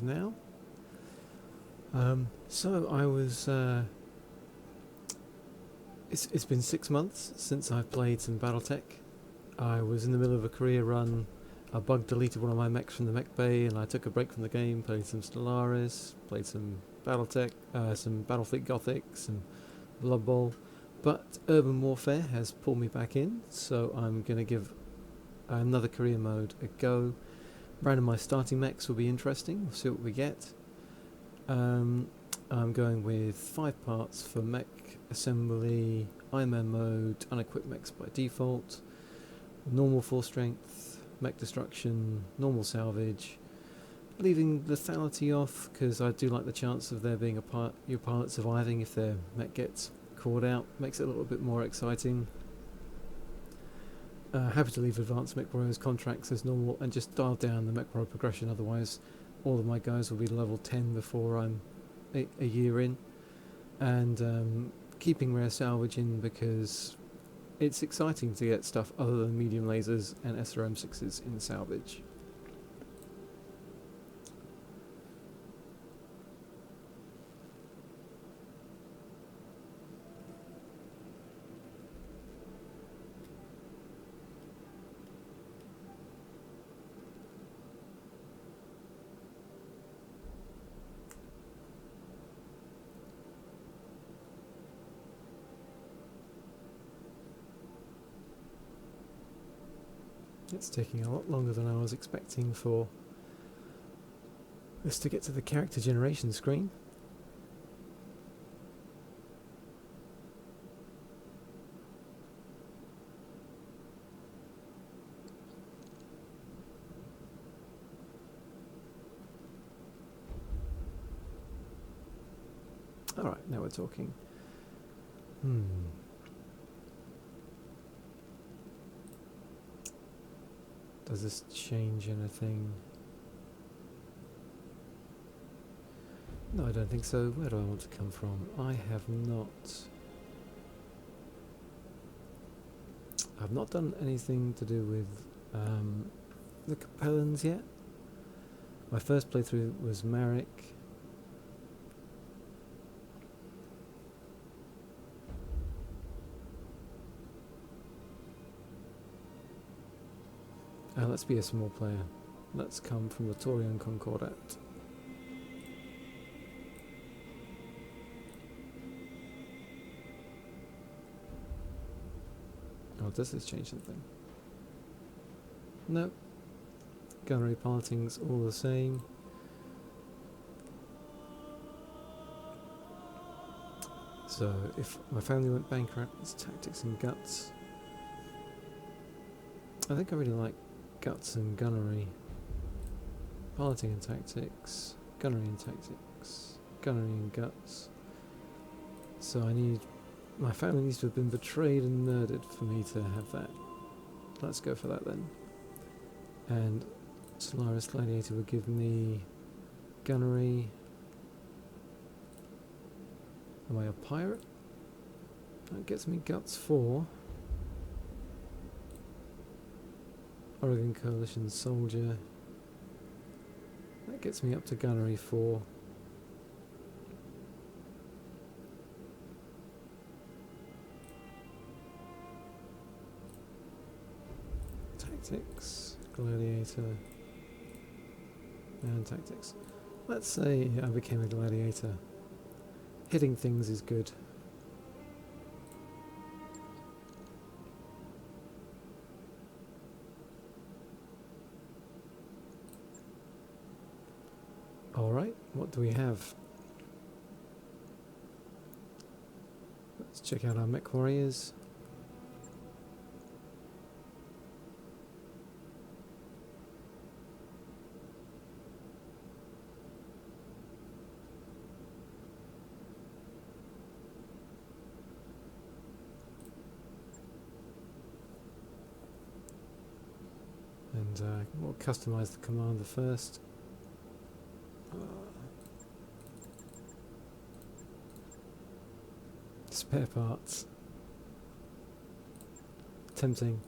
now. So I was. It's been 6 months since I've played some Battletech. I was in the middle of a career run. A bug deleted one of my mechs from the mech bay, and I took a break from the game. Played some Stellaris, played some Battletech, some Battlefleet Gothic, some Blood Bowl. But Urban Warfare has pulled me back in, so I'm going to give another career mode a go. Randomised starting mechs will be interesting. We'll see what we get. I'm going with 5 parts for mech assembly, Ironman mode, unequipped mechs by default, normal full strength, mech destruction, normal salvage, leaving lethality off because I do like the chance of there being your pilot surviving if their mech gets caught out. Makes it a little bit more exciting. Happy to leave advanced mech warriors contracts as normal and just dial down the mech warrior progression, otherwise all of my guys will be level 10 before I'm a year in. And keeping rare salvage in because it's exciting to get stuff other than medium lasers and SRM6s in salvage. It's taking a lot longer than I was expecting for this to get to the character generation screen. Alright, now we're talking. Does this change anything? No, I don't think so. Where do I want to come from? I've not done anything to do with the Capellans yet. My first playthrough was Marek. Let's be a small player. Let's come from the Taurian Concordat. Oh, does this change something? No. Gunnery piloting's all the same. So, if my family went bankrupt, it's tactics and guts. I think I really like guts and gunnery. Piloting and tactics, gunnery and tactics, gunnery and guts. So my family needs to have been betrayed and murdered for me to have that. Let's go for that then. And Solaris Gladiator would give me gunnery. Am I a pirate? That gets me guts 4. Oregon Coalition Soldier. That gets me up to gunnery 4. Tactics, Gladiator, and tactics. Let's say I became a gladiator. Hitting things is good. Alright, what do we have? Let's check out our mech warriors. And we'll customize the commander first. Spare parts. Tempting.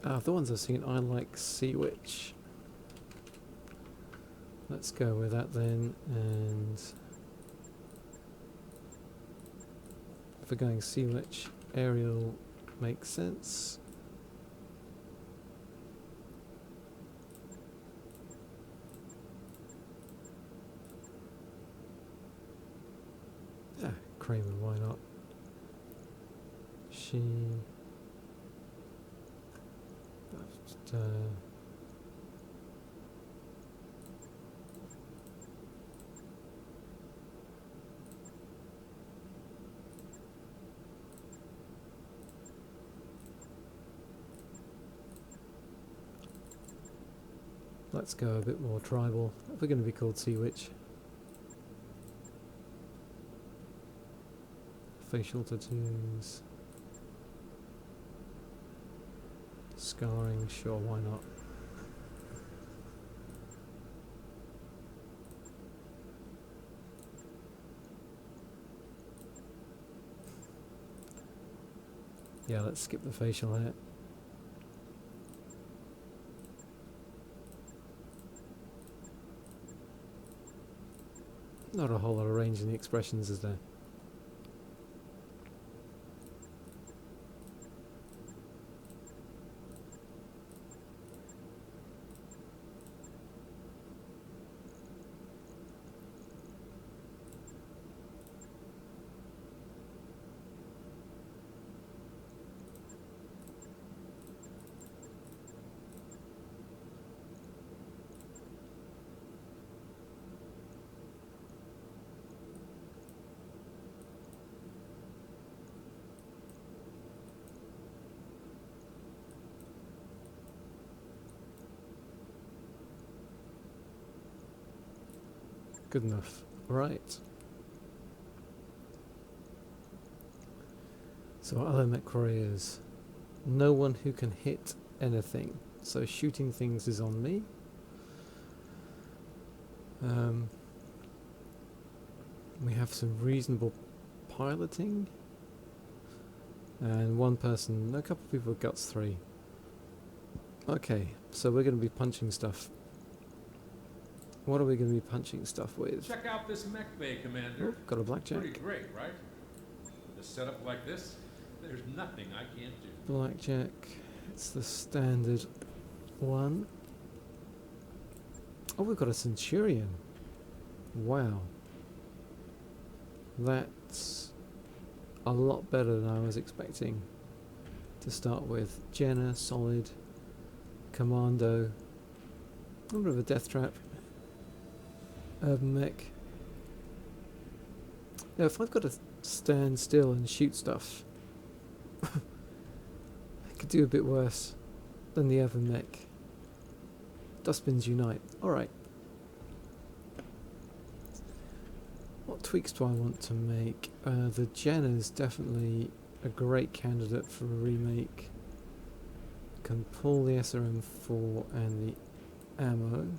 The ones I've seen, I like Sea Witch. Let's go with that then, and if we're going Sea Witch, Aerial makes sense. Kramer, why not? She... let's go a bit more tribal. If we're going to be called Sea Witch. Facial tattoos. Scarring, sure, why not? Yeah, let's skip the facial hair. Not a whole lot of range in the expressions, is there? Good enough. Right. So other mech warriors. No one who can hit anything. So shooting things is on me. We have some reasonable piloting. And one person, a couple of people with guts 3. Okay, so we're going to be punching stuff. What are we going to be punching stuff with? Check out this mech bay, Commander. Oh, got a blackjack. Pretty great, right? With a setup like this, there's nothing I can't do. Blackjack. It's the standard one. Oh, we've got a Centurion. Wow. That's a lot better than I was expecting to start with. Jenna, solid. Commando. A little bit of a death trap. Urban mech. Now, if I've got to stand still and shoot stuff, I could do a bit worse than the urban mech. Dustbins unite. Alright. What tweaks do I want to make? The Jenna's definitely a great candidate for a remake. Can pull the SRM4 and the ammo.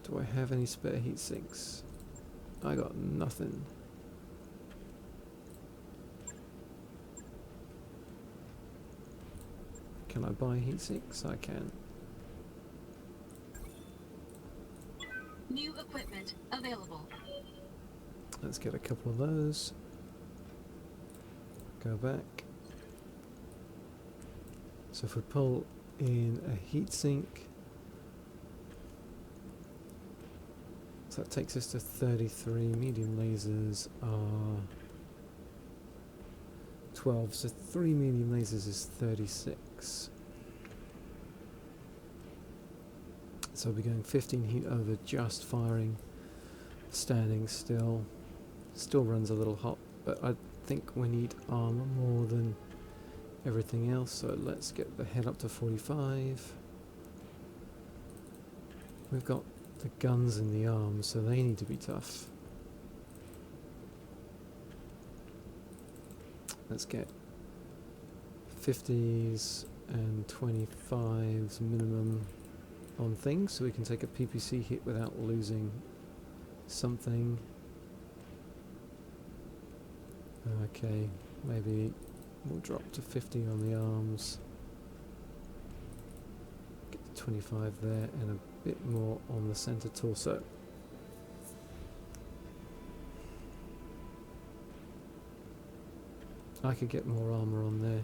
Do I have any spare heat sinks? I got nothing. Can I buy heat sinks? I can. New equipment available. Let's get a couple of those. Go back. So if we pull in a heatsink, so that takes us to 33. Medium lasers are 12, so 3 medium lasers is 36. So we're going 15 heat over just firing, standing still. Still runs a little hot, but I think we need armor more than everything else, so let's get the head up to 45. We've got the guns in the arms, so they need to be tough. Let's get 50s and 25s minimum on things, so we can take a PPC hit without losing something. Okay, maybe we'll drop to 50 on the arms. Get to 25 there and a bit more on the centre torso. I could get more armour on there.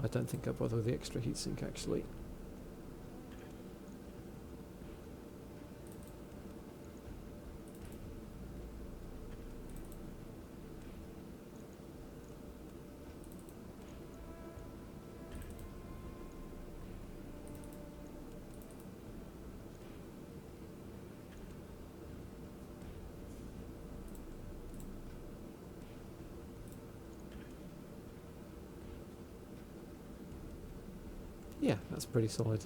I don't think I'll bother with the extra heatsink actually. Yeah, that's pretty solid.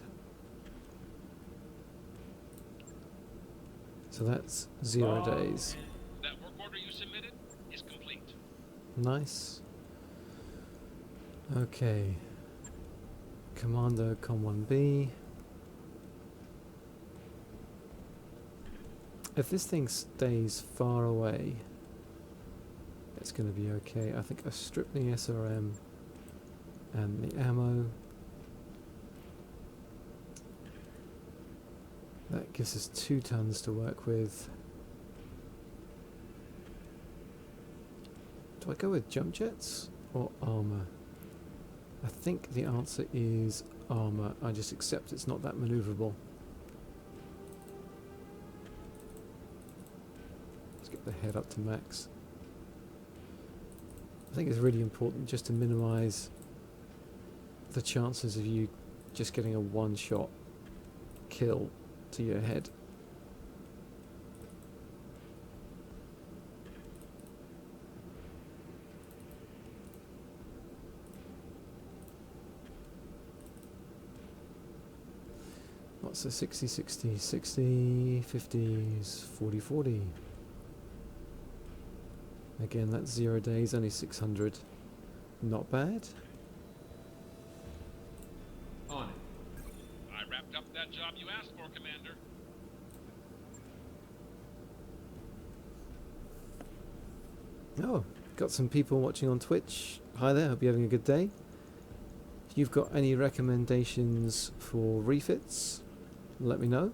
So that's 0 days. That work order you submitted is complete. Nice. Okay. Commando Com 1B. If this thing stays far away, it's going to be okay. I think I strip the SRM and the ammo. That gives us 2 tons to work with. Do I go with jump jets or armour? I think the answer is armour. I just accept it's not that manoeuvrable. Let's get the head up to max. I think it's really important just to minimise the chances of you just getting a one-shot kill to your head. What's the 60, 60, 60, 50s, 40, 40. Again, that's 0 days, only 600. Not bad. On it. I wrapped up that job you asked for, Commander. Oh, got some people watching on Twitch. Hi there, hope you're having a good day. If you've got any recommendations for refits, let me know.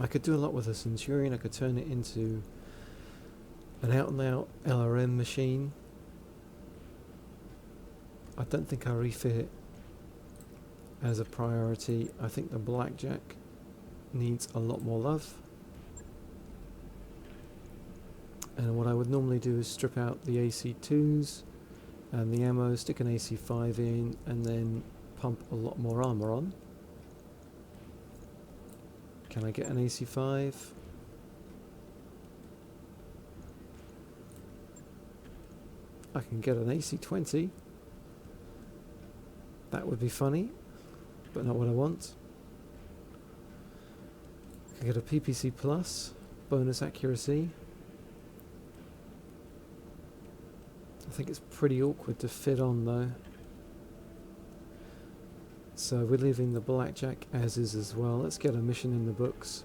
I could do a lot with a Centurion. I could turn it into an out-and-out LRM machine. I don't think I refit it as a priority. I think the Blackjack needs a lot more love. And what I would normally do is strip out the AC2s and the ammo, stick an AC5 in, and then pump a lot more armour on. Can I get an AC5? I can get an AC20. That would be funny, but not what I want. I can get a PPC Plus, bonus accuracy. I think it's pretty awkward to fit on though. So we're leaving the Blackjack as is as well. Let's get a mission in the books.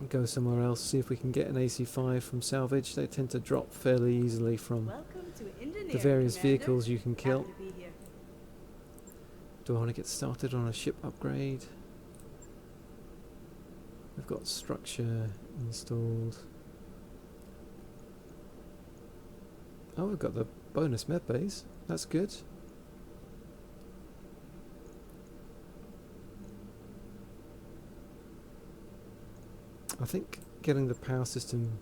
Go somewhere else, see if we can get an AC5 from salvage. They tend to drop fairly easily from the various vehicles you can kill. Do I want to get started on a ship upgrade? We've got structure installed. Oh, we've got the bonus med bays. That's good. I think getting the power system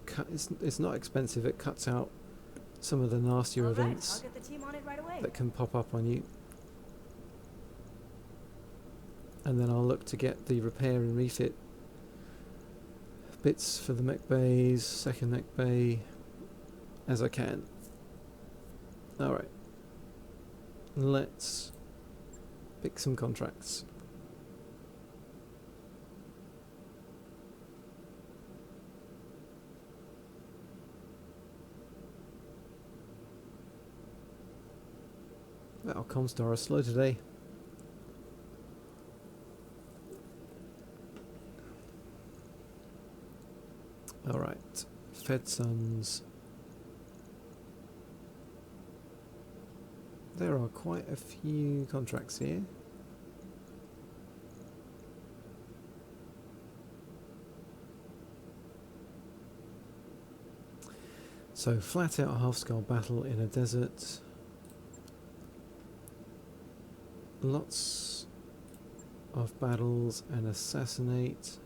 cut, it's not expensive. It cuts out some of the nastier events that can pop up on you. And then I'll look to get the repair and refit bits for the mech bays, second mech bay, as I can. Alright. Let's pick some contracts. Well, Comstar are slow today. Alright, FedSons. There are quite a few contracts here. So, flat out half-skull battle in a desert. Lots of battles and assassinate.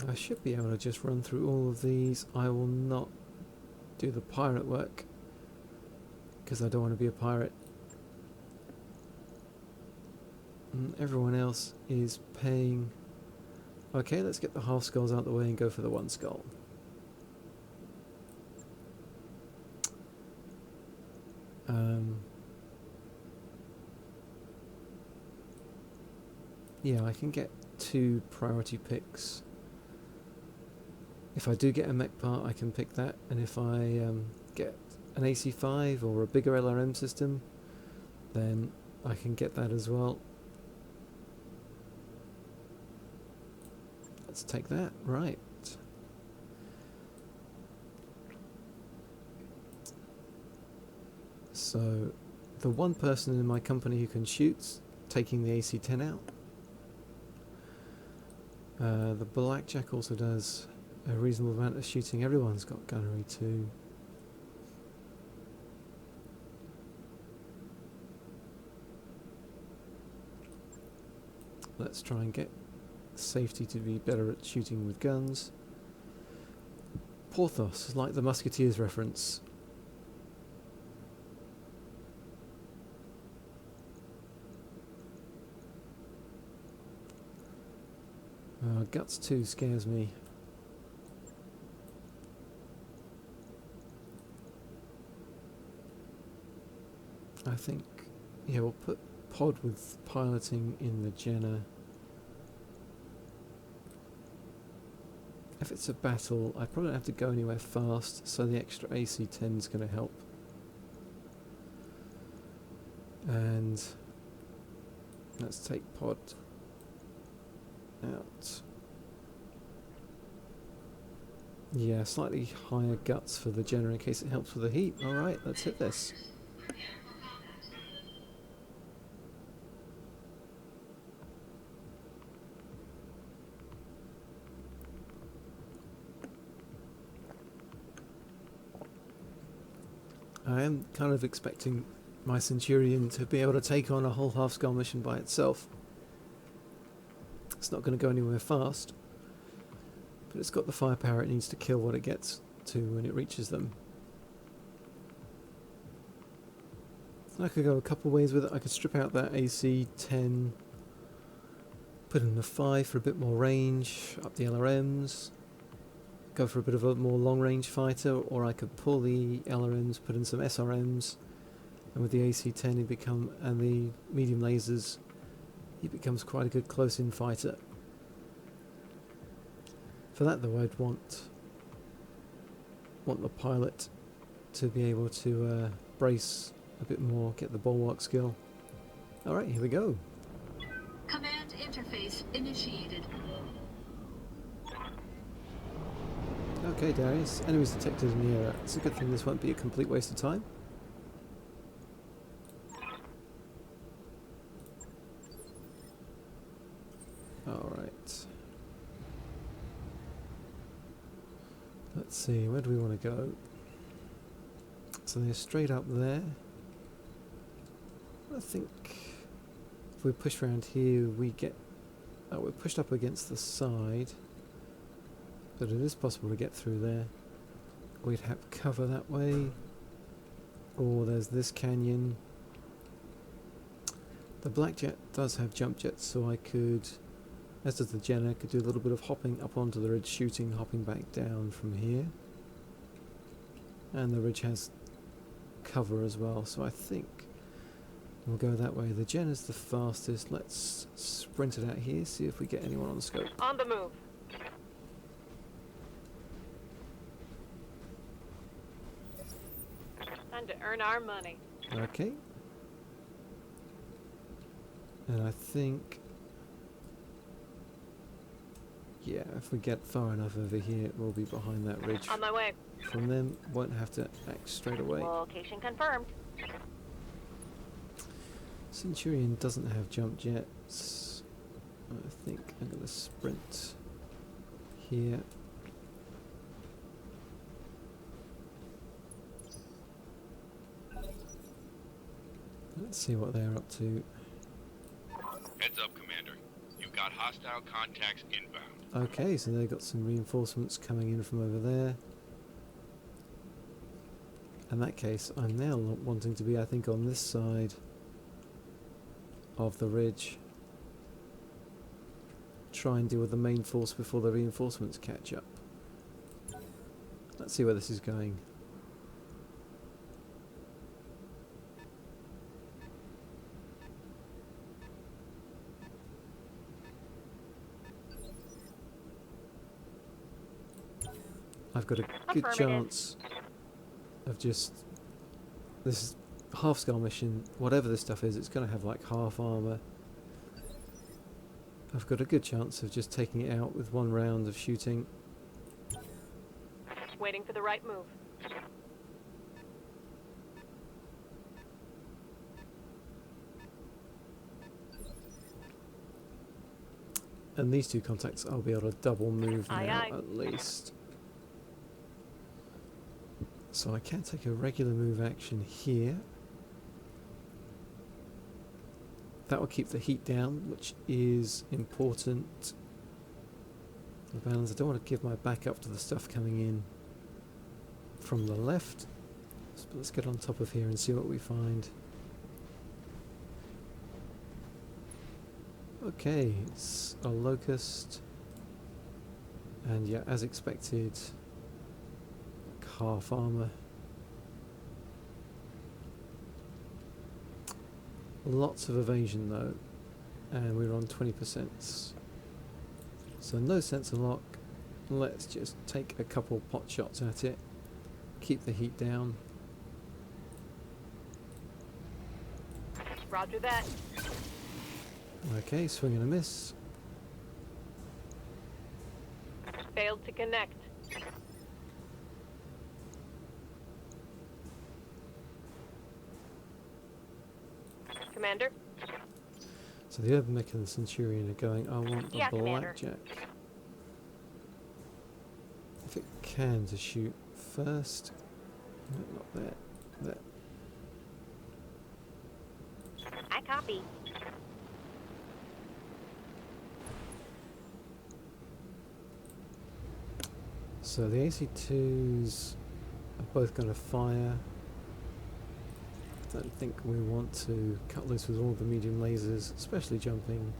I should be able to just run through all of these. I will not do the pirate work because I don't want to be a pirate. And everyone else is paying. Okay, let's get the half skulls out of the way and go for the one skull. Yeah, I can get 2 priority picks. If I do get a mech part, I can pick that, and if I get an AC5 or a bigger LRM system, then I can get that as well. Let's take that, right. So, the one person in my company who can shoot, taking the AC-10 out. The Blackjack also does a reasonable amount of shooting. Everyone's got gunnery too. Let's try and get safety to be better at shooting with guns. Porthos, like the Musketeers reference. Guts 2 scares me. I think, yeah, we'll put pod with piloting in the Jenner. If it's a battle, I probably don't have to go anywhere fast, so the extra AC-10 is going to help. And let's take pod out. Yeah, slightly higher guts for the Jenner in case it helps with the heat. Alright, let's hit this. I am kind of expecting my Centurion to be able to take on a whole half-skull mission by itself. It's not going to go anywhere fast, but it's got the firepower it needs to kill what it gets to when it reaches them. I could go a couple ways with it. I could strip out that AC-10, put in a 5 for a bit more range, up the LRMs, go for a bit of a more long-range fighter, or I could pull the LRMs, put in some SRMs, and with the AC-10 and the medium lasers, he becomes quite a good close-in fighter. For that though, I'd want the pilot to be able to brace a bit more, get the bulwark skill. Alright, here we go. Command interface initiated. Okay, Darius, enemies detected in the area. It's a good thing this won't be a complete waste of time. Alright. Let's see, where do we want to go? So they're straight up there. I think if we push around here, we get... Oh, we're pushed up against the side. But it is possible to get through there. We'd have cover that way. Or there's this canyon. The Blackjack does have jump jets, so I could, as does the Jenner, could do a little bit of hopping up onto the ridge, shooting, hopping back down from here. And the ridge has cover as well, so I think we'll go that way. The Jenner's the fastest. Let's sprint it out here, see if we get anyone on the scope. On the move. Time to earn our money. Okay. And I think... yeah, if we get far enough over here, we'll be behind that ridge. On my way. From them, won't have to act straight away. Location confirmed. Centurion doesn't have jump jets. I think I'm going to sprint here. Let's see what they're up to. Heads up, Commander. You've got hostile contacts inbound. Okay, so they've got some reinforcements coming in from over there. In that case, I'm now wanting to be, I think, on this side of the ridge. Try and deal with the main force before the reinforcements catch up. Let's see where this is going. I've got a good chance of just... this is half-scale mission. Whatever this stuff is, it's going to have like half armour. I've got a good chance of just taking it out with one round of shooting. Waiting for the right move. And these two contacts, I'll be able to double move now Aye, aye. at least. So I can take a regular move action here. That will keep the heat down, which is important. The balance. I don't want to give my back up to the stuff coming in from the left. So let's get on top of here and see what we find. Okay, it's a locust. And yeah, as expected, like half armor. Lots of evasion though, and we're on 20%. So no sensor lock. Let's just take a couple pot shots at it. Keep the heat down. Roger that. Okay, swing and a miss. Failed to connect. Commander? So the Urban Mech and the Centurion are going, I want the Yeah, Commander. Blackjack. If it can, to shoot first. No, not there. There. I copy. So the AC2s are both going to fire. I don't think we want to cut loose with all the medium lasers, especially jumping.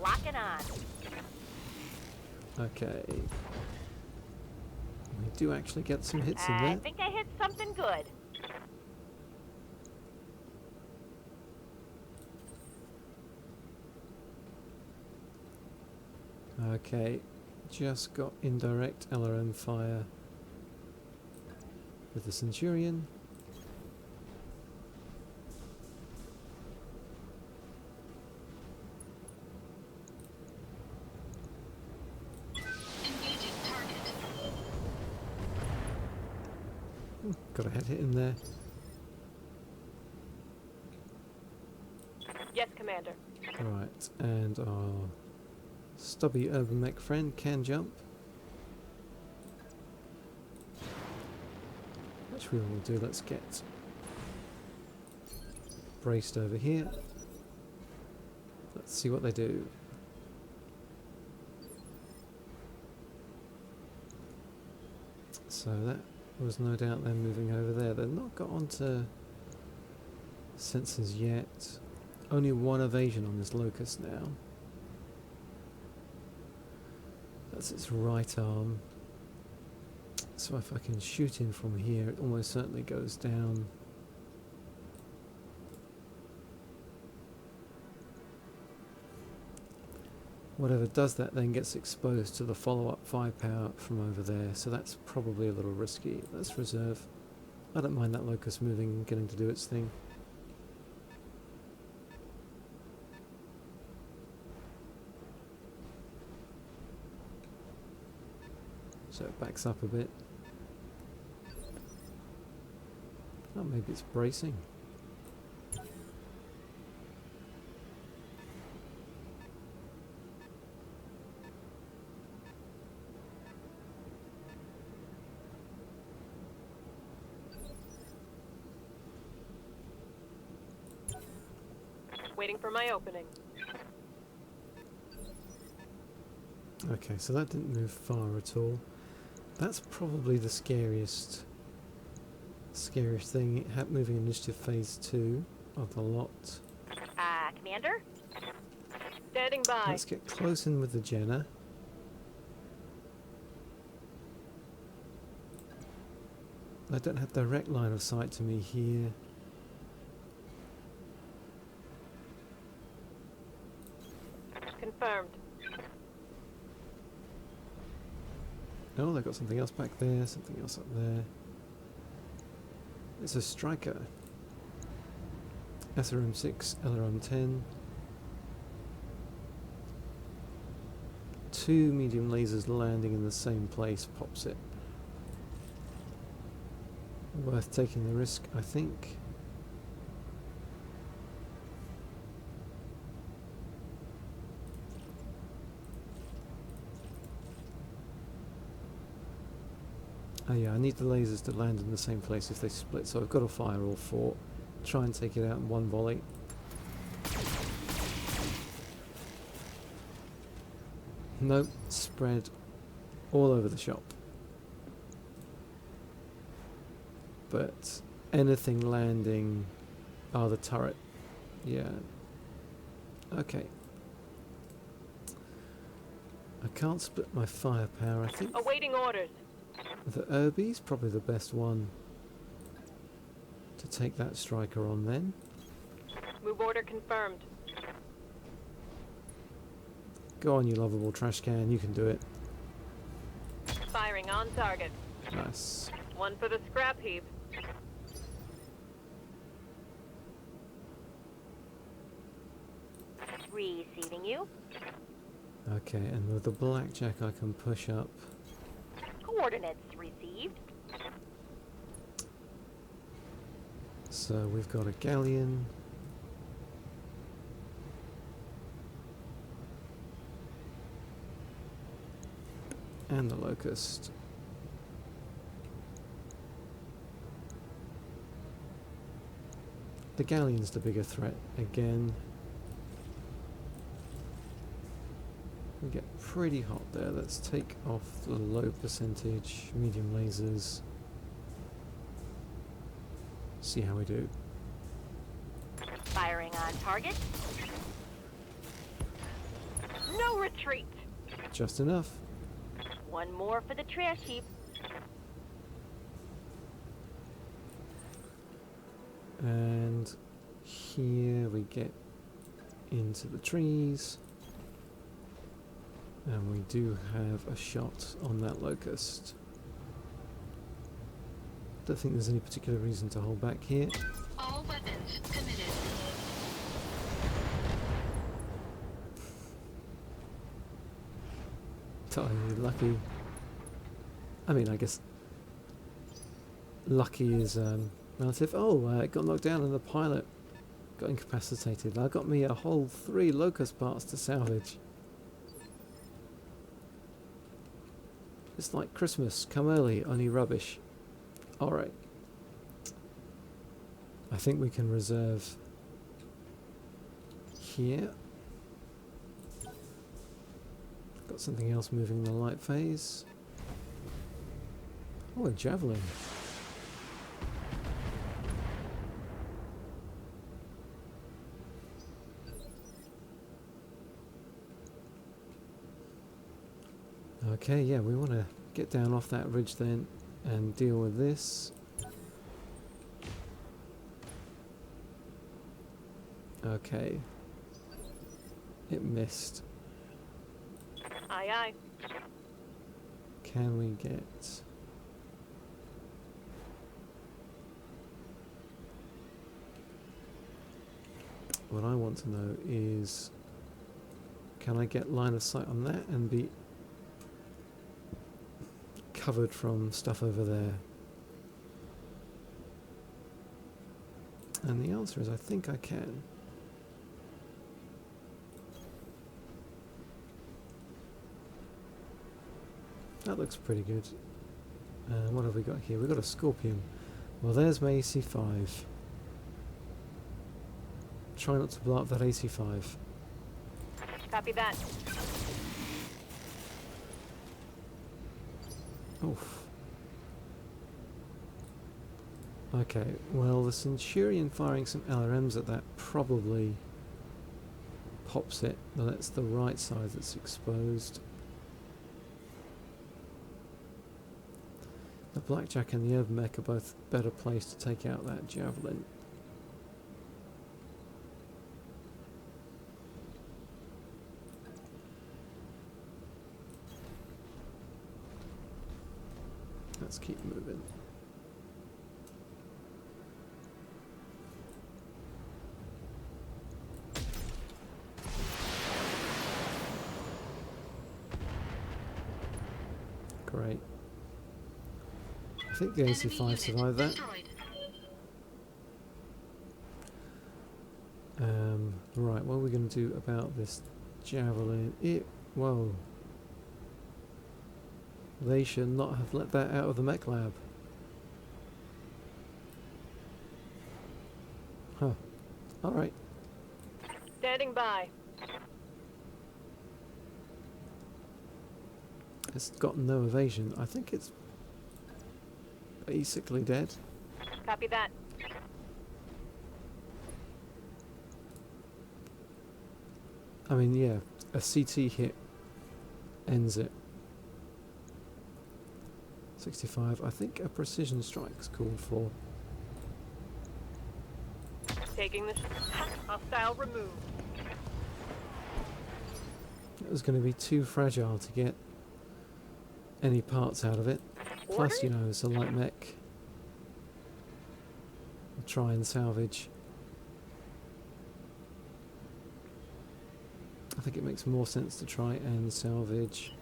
Lock it on. Okay. We do actually get some hits in I there. think I hit something good. Okay, just got indirect LRM fire with the Centurion. Engaging target. Got a head hit in there. Yes, Commander. Right, and our stubby Urban Mech friend can jump. Which we will do. Let's get braced over here. Let's see what they do. So that was no doubt them moving over there. They've not got onto sensors yet. Only one evasion on this locust now. That's its right arm. So if I can shoot in from here, it almost certainly goes down. Whatever does that then gets exposed to the follow-up firepower from over there, so that's probably a little risky. Let's reserve. I don't mind that locust moving and getting to do its thing. So it backs up a bit. Oh, maybe it's bracing. Waiting for my opening. Okay, so that didn't move far at all. That's probably the scariest thing, moving initiative phase 2 of the lot. Commander? Standing by. Let's get close in with the Jenner. I don't have direct line of sight to me here. Confirmed. Oh, they've got something else back there, something else up there. It's a striker. SRM6, LRM10. 2 medium lasers landing in the same place pops it. Worth taking the risk, I think. Oh yeah, I need the lasers to land in the same place if they split, so I've got to fire all 4. Try and take it out in one volley. Nope, spread all over the shop. But anything landing... Oh, the turret. Yeah. Okay. I can't split my firepower, I think. Awaiting orders. The Irby's probably the best one to take that striker on then. Move order confirmed. Go on, you lovable trash can, you can do it. Firing on target. Nice. One for the scrap heap. Receiving you. Okay, and with the blackjack I can push up. Coordinates received. So we've got a galleon. And the locust. The galleon's the bigger threat again. We get pretty hot there. Let's take off the low percentage medium lasers. See how we do. Firing on target. No retreat. Just enough. One more for the trash heap. And here we get into the trees. And we do have a shot on that locust. Don't think there's any particular reason to hold back here. All weapons committed. Totally lucky. I mean, I guess lucky is relative. Oh, it got knocked down and the pilot got incapacitated. That got me a whole 3 locust parts to salvage. It's like Christmas, come early, only rubbish. Alright. I think we can reserve here. Got something else moving in the light phase. Oh, a javelin. Okay, yeah, we want to get down off that ridge then and deal with this. Okay. It missed. Aye, aye. Can we get... What I want to know is, can I get line of sight on that and be covered from stuff over there? And the answer is I think I can. That looks pretty good. What have we got here? We've got a Scorpion. Well, there's my AC5. Try not to blow up that AC5. Copy that. Oof. Okay, well, the Centurion firing some LRMs at that probably pops it, but that's the right side that's exposed. The Blackjack and the Overmech are both better placed to take out that Javelin. Let's keep moving. Great. I think the AC5 survived that. Destroyed. Right, what are we going to do about this Javelin? Whoa. They should not have let that out of the mech lab. Huh. Alright. Standing by. It's got no evasion. I think it's basically dead. Copy that. I mean, yeah, a CT hit ends it. 65. I think a precision strike's called for. Taking this. Hostile removed. It was going to be too fragile to get any parts out of it. Plus, you know, it's a light mech. I'll try and salvage. I think it makes more sense to try and salvage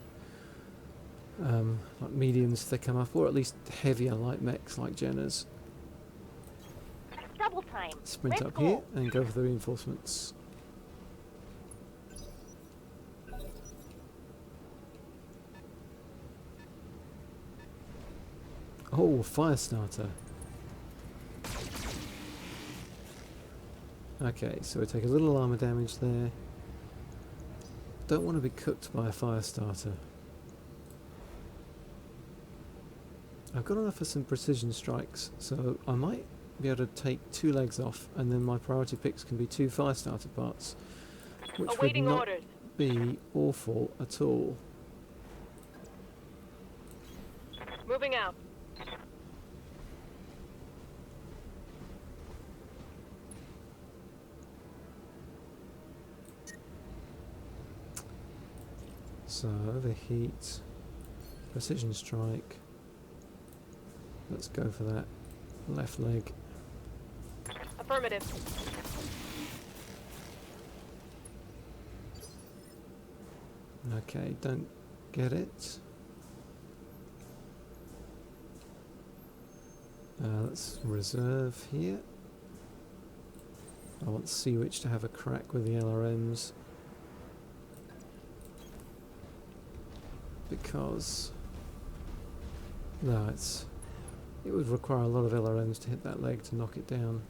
like mediums if they come up, or at least heavier light mechs like Jenner's. Double time. Sprint Let's up go. here and go for the reinforcements. Oh, fire starter. Okay, so we take a little armor damage there. Don't want to be cooked by a fire starter. I've got enough for some precision strikes, so I might be able to take 2 legs off, and then my priority picks can be 2 fire starter parts, which would Awaiting not orders. be awful at all. Moving out. So overheat, precision strike. Let's go for that left leg. Affirmative. Okay, don't get it. Let's reserve here. I want Seawitch to have a crack with the LRMs. Because... no, it would require a lot of LRMs to hit that leg to knock it down.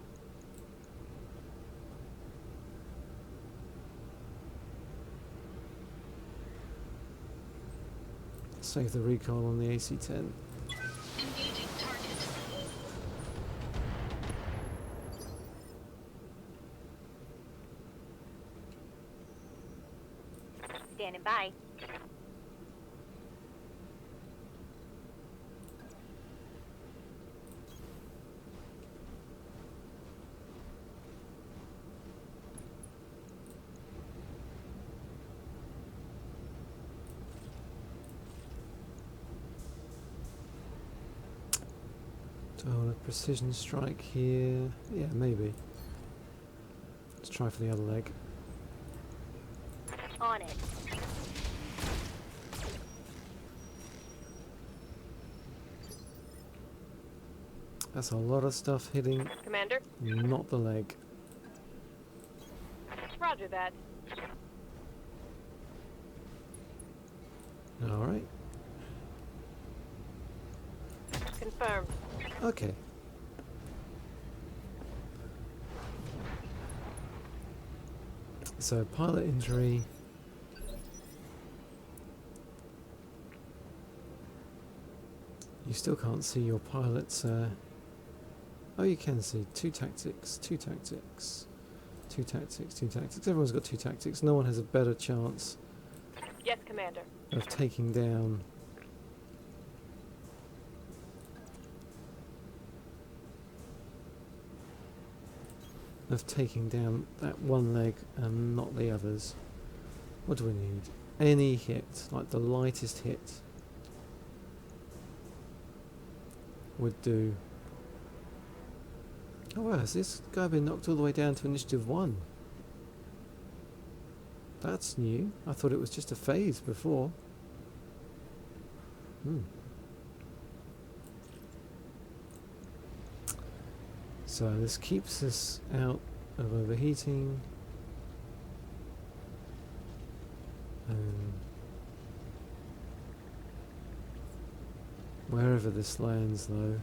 Save the recoil on the AC-10. Engaging target. Standing by. Do I want a precision strike here? Yeah, maybe. Let's try for the other leg. On it. That's a lot of stuff hitting, Commander? not the leg. Roger that. Alright, Confirmed. okay. So, pilot injury. You still can't see your pilot's... oh, you can see. 2 tactics, 2 tactics, 2 tactics, 2 tactics. Everyone's got 2 tactics. No one has a better chance Yes, Commander. of taking down... that one leg and not the others. What do we need? Any hit, like the lightest hit, would do. Oh wow, has this guy been knocked all the way down to initiative 1? That's new. I thought it was just a phase before. So this keeps us out of overheating. Wherever this lands though.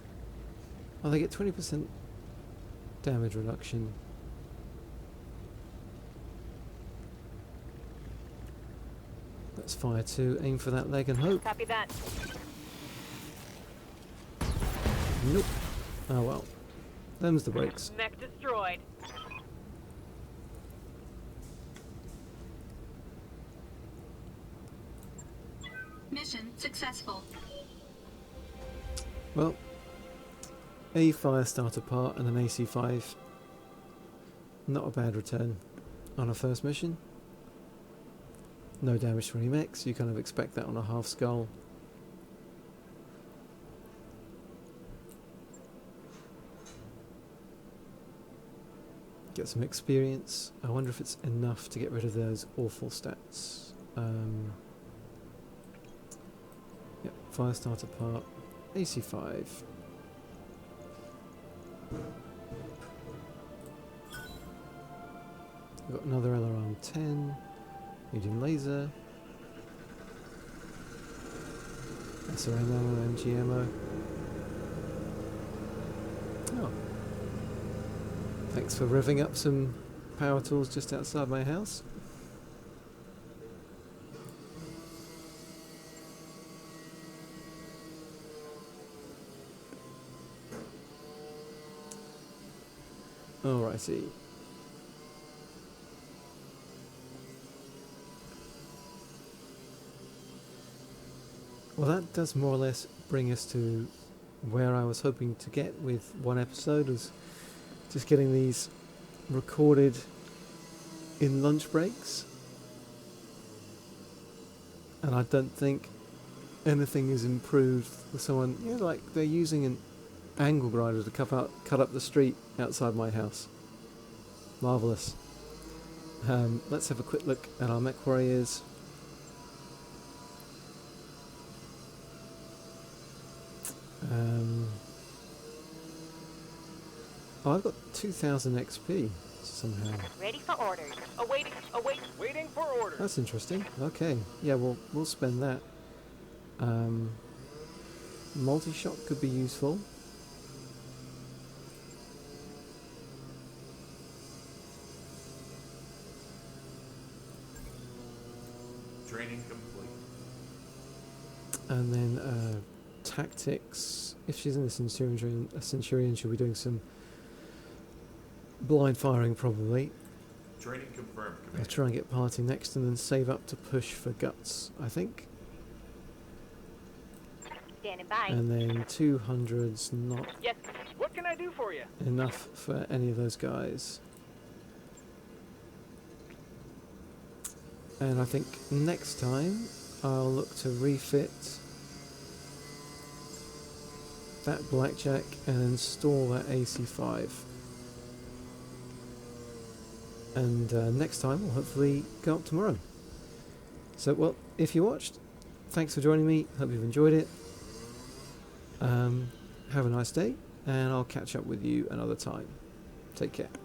Oh, they get 20% damage reduction. Let's fire 2, aim for that leg and hope. Copy that. Nope. Oh well. Them's the breaks. Mech destroyed. Mission successful. Well, a fire starter part and an AC5. Not a bad return on a first mission. No damage to any mechs, you kind of expect that on a half skull. Get some experience. I wonder if it's enough to get rid of those awful stats. Yep, fire starter part, AC5. We've got another LRM 10, medium laser, SRM ammo, MG ammo. Oh. Thanks for revving up some power tools just outside my house. Alrighty. Well, that does more or less bring us to where I was hoping to get with one episode, was just getting these recorded in lunch breaks. And I don't think anything is improved with someone, you know, like they're using an angle grinder to cut up the street outside my house. Marvellous. Let's have a quick look at our mech warriors. Oh, I've got 2000 XP somehow. Ready for orders. Waiting for orders. That's interesting. Okay, yeah, we'll spend that. Multi-shot could be useful. Training complete. And then tactics. If she's in a centurion, she'll be doing some blind firing probably. Training confirmed, I'll Commander. try and get party next and then save up to push for guts, I think. Standing by. And then 200's not Yes. What can I do for you? enough for any of those guys. And I think next time I'll look to refit that blackjack and install that AC5. And next time we'll hopefully go up tomorrow. So, well, if you watched, thanks for joining me. Hope you've enjoyed it. Have a nice day, and I'll catch up with you another time. Take care.